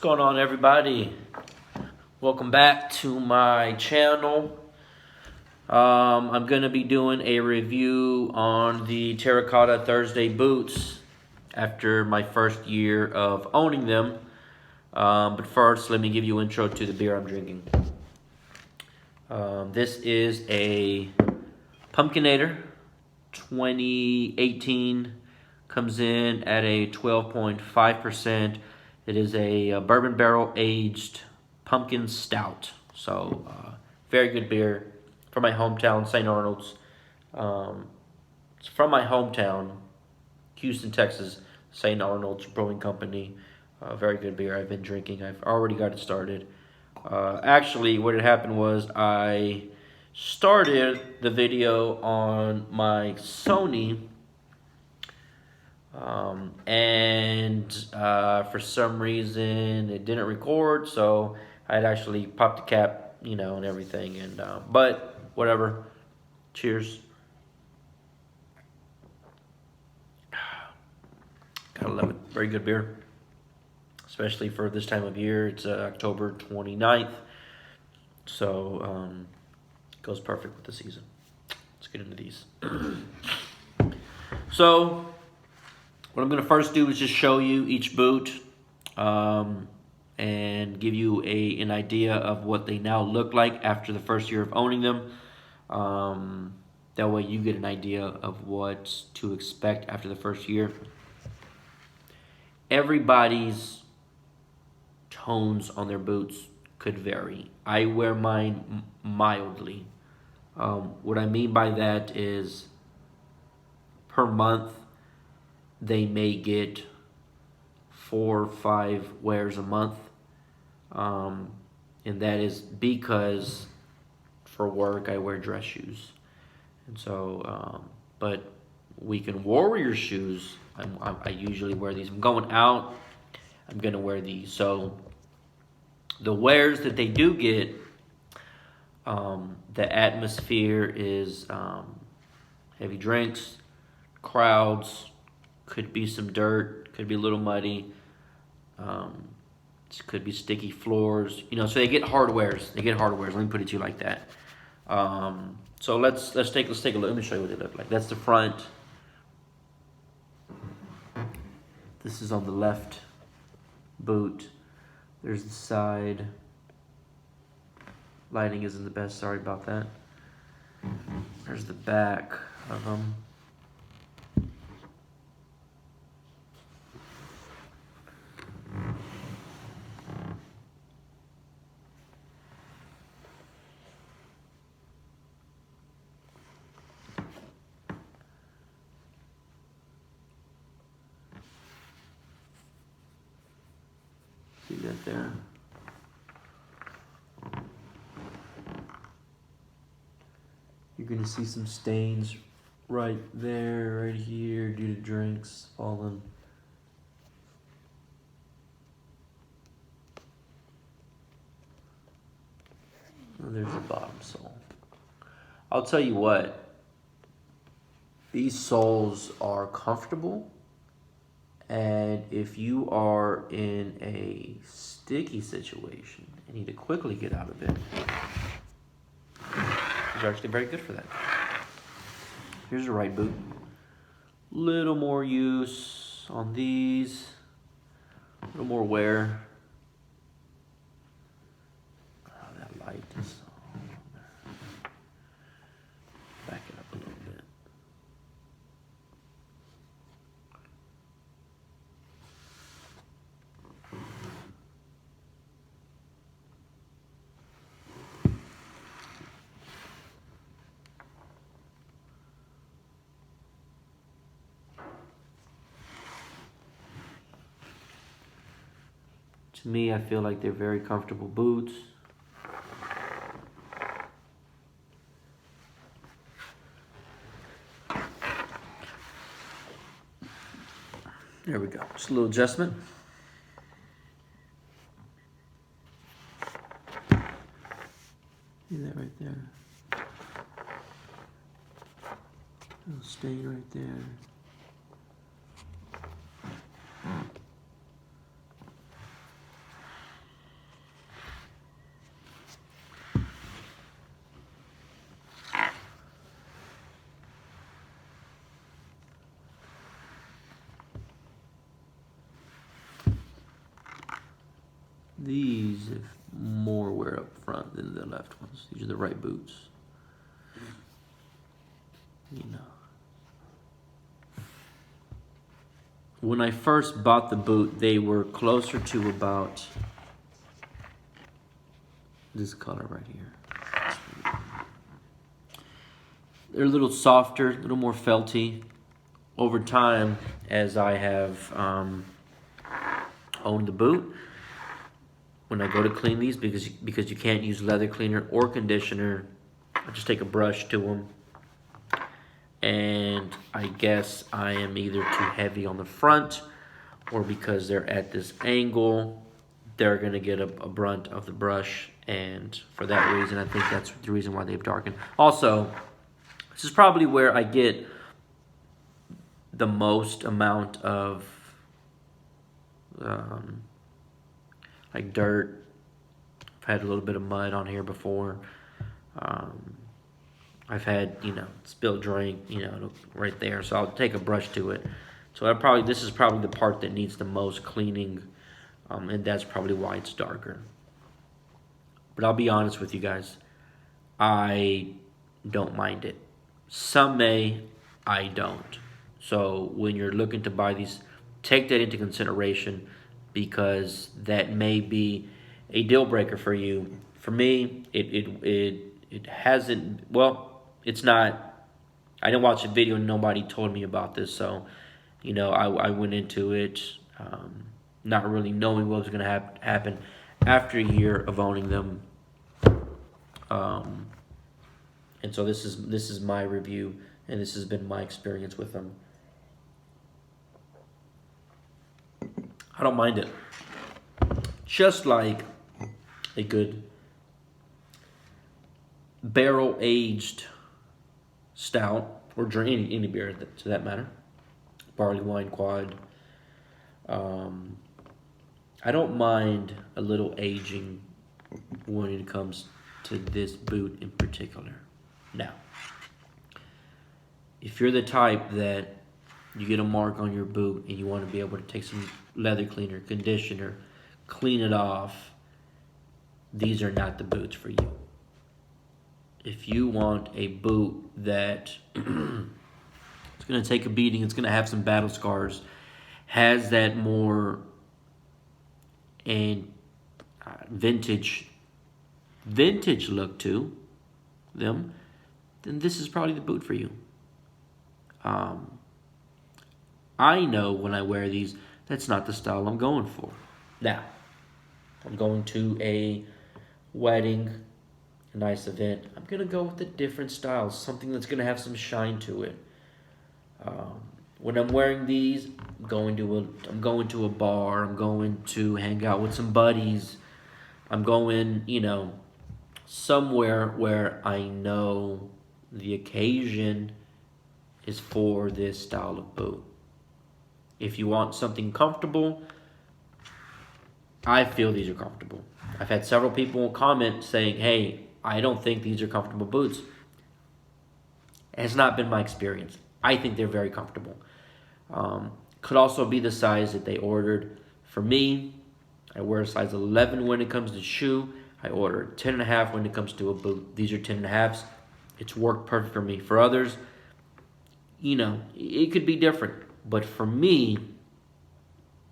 going on, everybody? Welcome back to my channel. I'm going to be doing a review on the Terracota Thursday boots after my first year of owning them. But first, let me give you an intro to the beer I'm drinking. This is a Pumpkinator 2018. Comes in at a 12.5%. It is a bourbon barrel aged pumpkin stout. So very good beer from my hometown, St. Arnold's. It's from my hometown, Houston, Texas, St. Arnold's Brewing Company. Very good beer I've been drinking. I've already got it started. Actually, what had happened was I started the video on my Sony, for some reason it didn't record, so I had actually popped the cap, and everything, and but whatever. Cheers. Gotta love it. Very good beer, especially for this time of year. It's October 29th, so goes perfect with the season. Let's get into these. So what I'm going to first do is just show you each boot and give you an idea of what they now look like after the first year of owning them. That way you get an idea of what to expect after the first year. Everybody's tones on their boots could vary. I wear mine mildly. What I mean by that is per month, they may get 4 or 5 wears a month. And that is because for work I wear dress shoes. And so, but weekend warrior shoes, I usually wear these. I'm going out, I'm going to wear these. So the wears that they do get, the atmosphere is heavy drinks, crowds, could be some dirt, could be a little muddy, could be sticky floors, so they get hard wears. Let me put it to you like that. So let's take a look. Let me show you what they look like. That's the front. This is on the left boot. There's the side. Lighting isn't the best, sorry about that. There's the back of them. See that there? You're gonna see some stains right there, right here, due to drinks falling. And there's the bottom sole. I'll tell you what, these soles are comfortable. And if you are in a sticky situation and need to quickly get out of it, it's actually very good for that. Here's the right boot. Little more use on these, a little more wear. Oh, that light is on there. Back it up a little bit. To me, I feel like they're very comfortable boots. There we go. Just a little adjustment. See that right there? Little stain right there. These have more wear up front than the left ones. These are the right boots. You know. When I first bought the boot, they were closer to about this color right here. They're a little softer, a little more felty. Over time, as I have owned the boot, when I go to clean these, because you can't use leather cleaner or conditioner, I just take a brush to them. And I guess I am either too heavy on the front, or because they're at this angle, they're going to get a brunt of the brush. And for that reason, I think that's the reason why they've darkened. Also, this is probably where I get the most amount of like dirt. I've had a little bit of mud on here before. I've had, spilled drink, right there. So I'll take a brush to it. So this is probably the part that needs the most cleaning, and that's probably why it's darker. But I'll be honest with you guys, I don't mind it. Some may, I don't. So when you're looking to buy these, take that into consideration, because that may be a deal breaker for you. For me, it hasn't. Well, it's not. I didn't watch a video and nobody told me about this, so I went into it not really knowing what was going to happen after a year of owning them. And so this is my review, and this has been my experience with them. I don't mind it. Just like a good barrel-aged stout, or drink, any beer to that matter, barley wine, quad. I don't mind a little aging when it comes to this boot in particular. Now, if you're the type that you get a mark on your boot and you want to be able to take some leather cleaner, conditioner, clean it off, these are not the boots for you. If you want a boot that it's going to take a beating, it's going to have some battle scars, has that more and vintage look to them, then this is probably the boot for you. I know when I wear these, that's not the style I'm going for. Now, I'm going to a wedding, a nice event. I'm going to go with a different style, something that's going to have some shine to it. When I'm wearing these, I'm going to a bar, I'm going to hang out with some buddies. I'm going, somewhere where I know the occasion is for this style of boot. If you want something comfortable, I feel these are comfortable. I've had several people comment saying, hey, I don't think these are comfortable boots. It has not been my experience. I think they're very comfortable. Could also be the size that they ordered. For me, I wear a size 11 when it comes to shoe. I order 10.5 when it comes to a boot. These are 10.5s. It's worked perfect for me. For others, it could be different. But for me,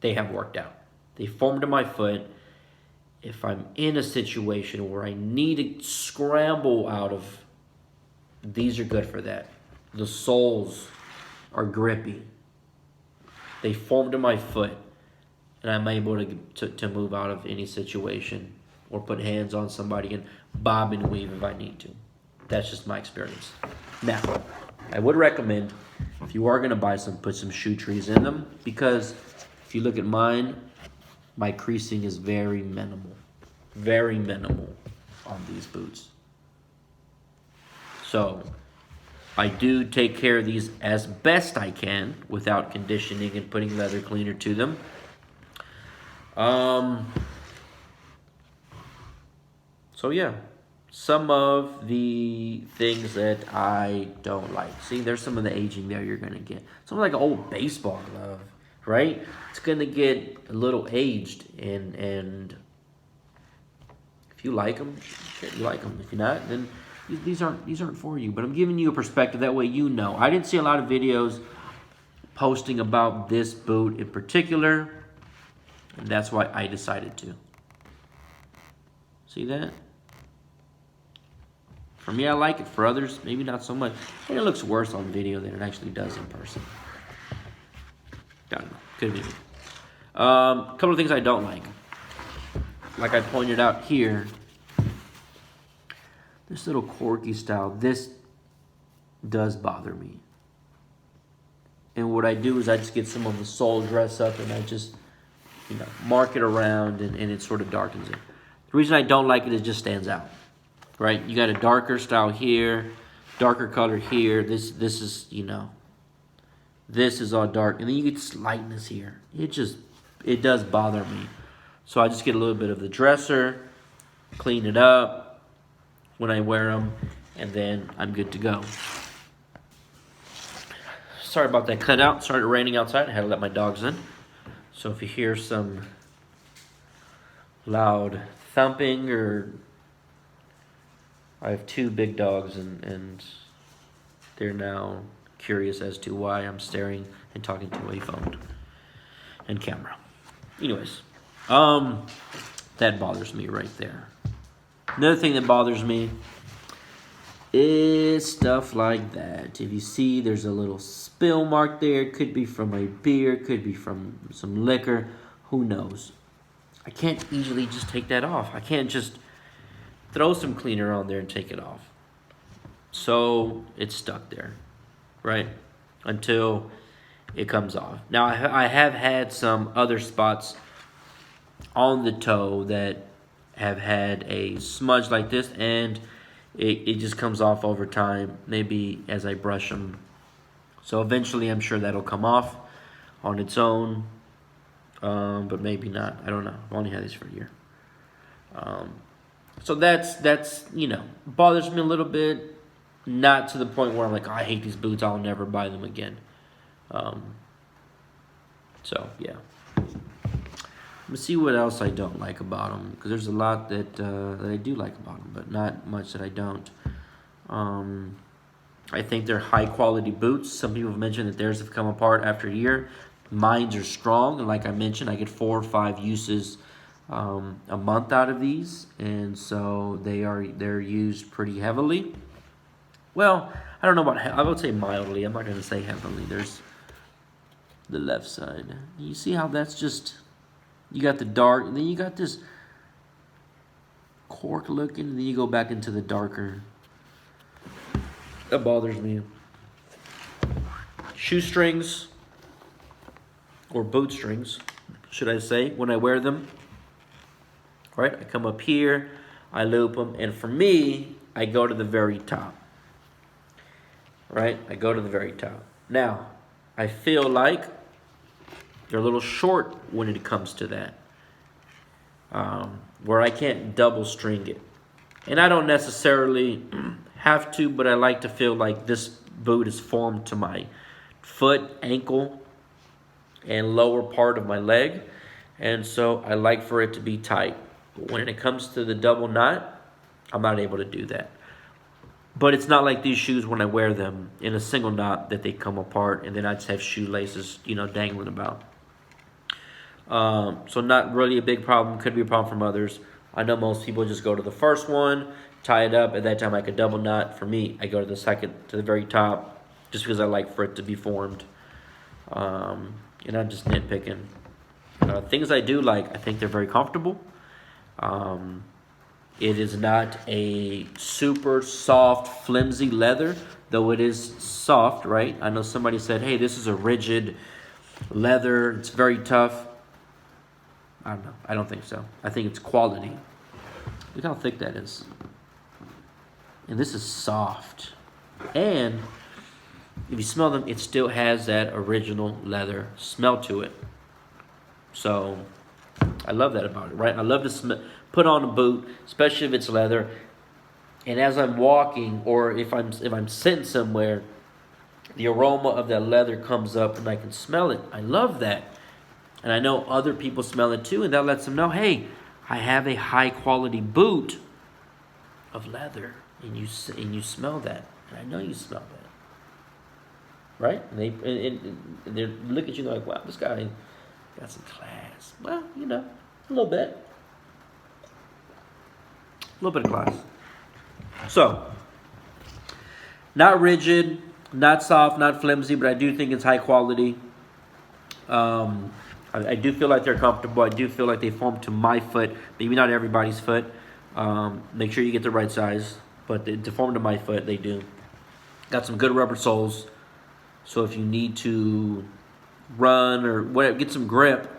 they have worked out. They formed to my foot. If I'm in a situation where I need to scramble out of, these are good for that. The soles are grippy. They form to my foot, and I'm able to move out of any situation or put hands on somebody and bob and weave if I need to. That's just my experience. Now, I would recommend, if you are going to buy some, put some shoe trees in them, because if you look at mine, my creasing is very minimal on these boots. So I do take care of these as best I can without conditioning and putting leather cleaner to them. So yeah, some of the things that I don't like. See, there's some of the aging there you're going to get. Something like an old baseball glove, right? It's going to get a little aged, and If you like them, you like them. If you're not, then these aren't for you. But I'm giving you a perspective, that way you know. I didn't see a lot of videos posting about this boot in particular, and that's why I decided to. See that? For me, I like it. For others, maybe not so much. And it looks worse on video than it actually does in person. Don't know. Could be. A couple of things I don't like. Like I pointed out here, this little corky style, this does bother me. And what I do is I just get some of the sole dress up and I just, mark it around and it sort of darkens it. The reason I don't like it is it just stands out, right? You got a darker style here, darker color here. This is, this is all dark. And then you get this lightness here. It does bother me. So I just get a little bit of the dresser, clean it up when I wear them, and then I'm good to go. Sorry about that cutout. It started raining outside. I had to let my dogs in. So if you hear some loud thumping, or I have 2 big dogs and they're now curious as to why I'm staring and talking to a phone and camera. Anyways, that bothers me right there. Another thing that bothers me is stuff like that. If you see there's a little spill mark there, it could be from a beer, could be from some liquor, who knows. I can't easily just take that off. I can't just throw some cleaner on there and take it off. So it's stuck there, right? Until it comes off. Now I have had some other spots on the toe that have had a smudge like this, and it just comes off over time, maybe as I brush them. So eventually I'm sure that'll come off on its own, but maybe not. I don't know. I've only had these for a year. So that's bothers me a little bit. Not to the point where I'm like, oh, I hate these boots, I'll never buy them again. So yeah. Let's see what else I don't like about them, because there's a lot that I do like about them, but not much that I don't. I think they're high quality boots. Some people have mentioned that theirs have come apart after a year. Mines are strong, and like I mentioned, I get 4 or 5 uses a month out of these, and so they're used pretty heavily. Well, I don't know about, I would say mildly. I'm not going to say heavily. There's the left side. You see how that's just, you got the dark, and then you got this cork looking, and then you go back into the darker. That bothers me. Shoestrings, or boot strings, should I say, when I wear them. Right, I come up here, I loop them, and for me, I go to the very top. Right, I go to the very top. Now, I feel like they're a little short when it comes to that, where I can't double string it. And I don't necessarily have to, but I like to feel like this boot is formed to my foot, ankle, and lower part of my leg. And so I like for it to be tight. But when it comes to the double knot, I'm not able to do that. But it's not like these shoes when I wear them in a single knot that they come apart and then I just have shoelaces, dangling about. So not really a big problem. Could be a problem from others. I know most people just go to the first one, tie it up. At that time, I could double knot. For me, I go to the second, to the very top, just because I like for it to be formed. And I'm just nitpicking. Things I do like, I think they're very comfortable. It is not a super soft, flimsy leather, though it is soft, right? I know somebody said, hey, this is a rigid leather. It's very tough. I don't know. I don't think so. I think it's quality. Look how thick that is. And this is soft. And if you smell them, it still has that original leather smell to it. So I love that about it, right? I love to put on a boot, especially if it's leather. And as I'm walking, or if I'm sitting somewhere, the aroma of that leather comes up and I can smell it. I love that. And I know other people smell it too, and that lets them know, hey, I have a high quality boot of leather, and you smell that, and I know you smell that, right? And they look at you like, wow, this guy got some class. Well, you know, a little bit of class. So, not rigid, not soft, not flimsy, but I do think it's high quality. I do feel like they're comfortable. I do feel like they form to my foot. Maybe not everybody's foot. Make sure you get the right size, but to form to my foot, they do. Got some good rubber soles, so if you need to run or whatever, get some grip.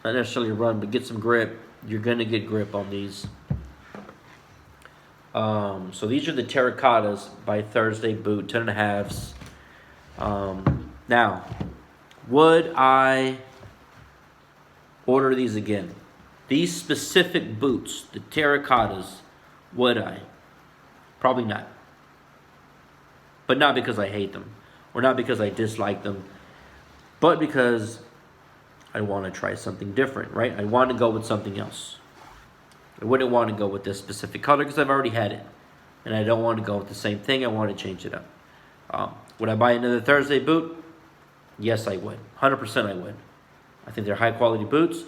Not necessarily run, but get some grip. You're gonna get grip on these. So these are the Terracotas by Thursday Boot, 10.5s. Now, would I order these again? These specific boots, the Terracotas, would I? Probably not. But not because I hate them, or not because I dislike them, but because I want to try something different, right? I want to go with something else. I wouldn't want to go with this specific color because I've already had it. And I don't want to go with the same thing. I want to change it up. Would I buy another Thursday boot? Yes, I would. 100% I would. I think they're high quality boots.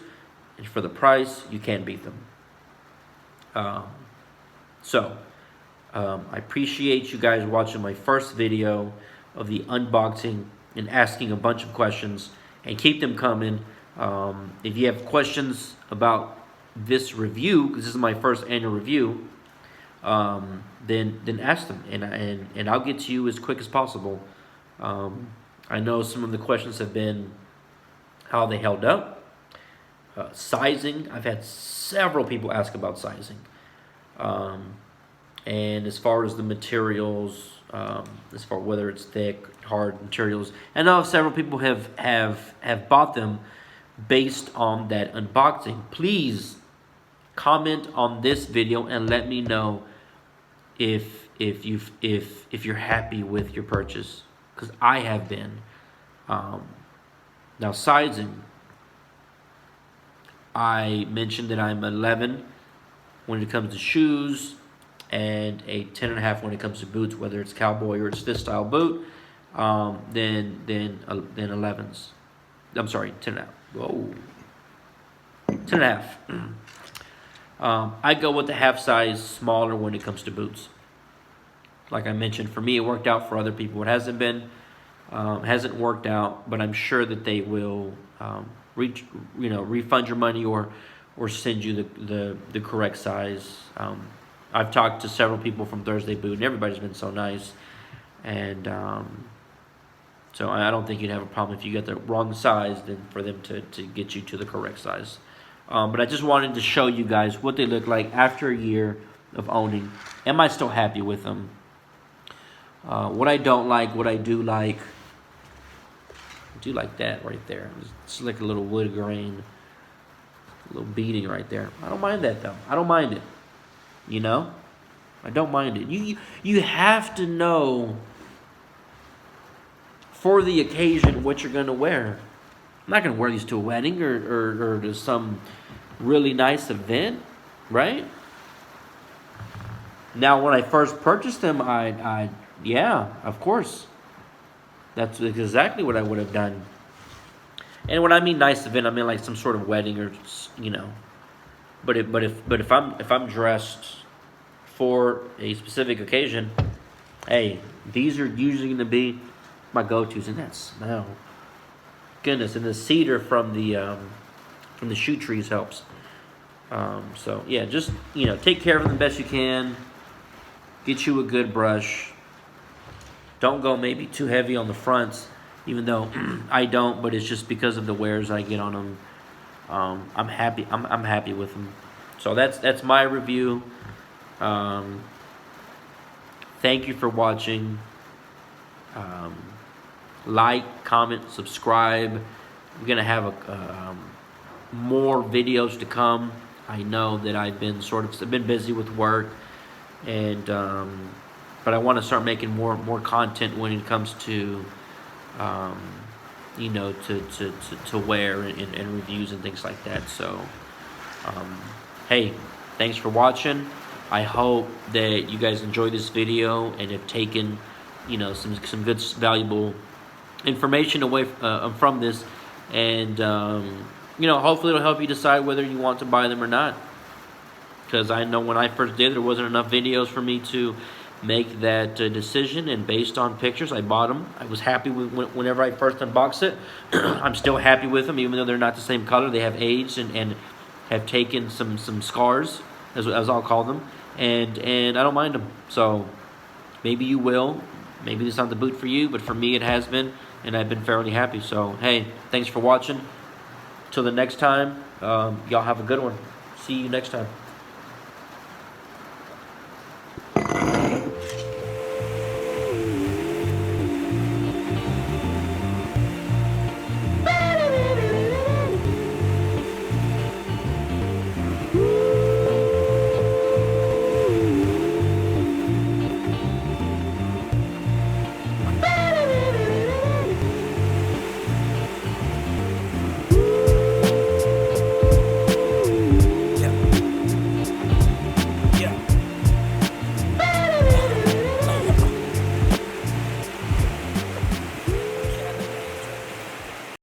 And for the price, you can't beat them. I appreciate you guys watching my first video of the unboxing and asking a bunch of questions. And keep them coming. If you have questions about this review, because this is my first annual review, then ask them, and I'll get to you as quick as possible. I know some of the questions have been how they held up, sizing. I've had several people ask about sizing, and as far as the materials, as far whether it's thick, hard materials. I know several people have bought them based on that unboxing. Please comment on this video and let me know if you're happy with your purchase, because I have been. Now sizing, I mentioned that I'm 11 when it comes to shoes and a 10.5 when it comes to boots, whether it's cowboy or it's this style boot. Then 11s. I'm sorry, 10.5. Whoa, 10.5. I go with the half size smaller when it comes to boots. Like I mentioned, for me it worked out. For other people it hasn't worked out, but I'm sure that they will refund your money or send you the correct size. I've talked to several people from Thursday Boot, and everybody's been so nice, and so I don't think you'd have a problem if you get the wrong size, then for them to get you to the correct size. But I just wanted to show you guys what they look like after a year of owning. Am I still happy with them? What I don't like, what I do like. I do like that right there. It's like a little wood grain, a little beading right there. I don't mind that though. I don't mind it. You know? I don't mind it. You have to know for the occasion what you're going to wear. I'm not going to wear these to a wedding or to some really nice event, right? Now, when I first purchased them, yeah, of course. That's exactly what I would have done. And when I mean nice event, I mean like some sort of wedding or, you know. But if I'm dressed for a specific occasion, hey, these are usually going to be my go-tos, and that smell. Goodness, and the cedar from the shoe trees helps. So yeah, just take care of them the best you can. Get you a good brush. Don't go maybe too heavy on the fronts, even though I don't, but it's just because of the wears I get on them. I'm happy. I'm happy with them. So that's my review. Thank you for watching. Like, comment, subscribe. We're gonna have more videos to come. I know that I've been busy with work, and but I want to start making more content when it comes to to wear and reviews and things like that. So hey, thanks for watching. I hope that you guys enjoyed this video and have taken, some good, valuable information away from this, and hopefully it'll help you decide whether you want to buy them or not. Because I know when I first did, there wasn't enough videos for me to make that decision, and based on pictures, I bought them. I was happy whenever I first unboxed it. I'm still happy with them, even though they're not the same color. They have aged and have taken some scars, as I'll call them, and I don't mind them. So maybe you will. Maybe this is not the boot for you, but for me it has been, and I've been fairly happy. So hey, thanks for watching. Till the next time, y'all have a good one. See you next time.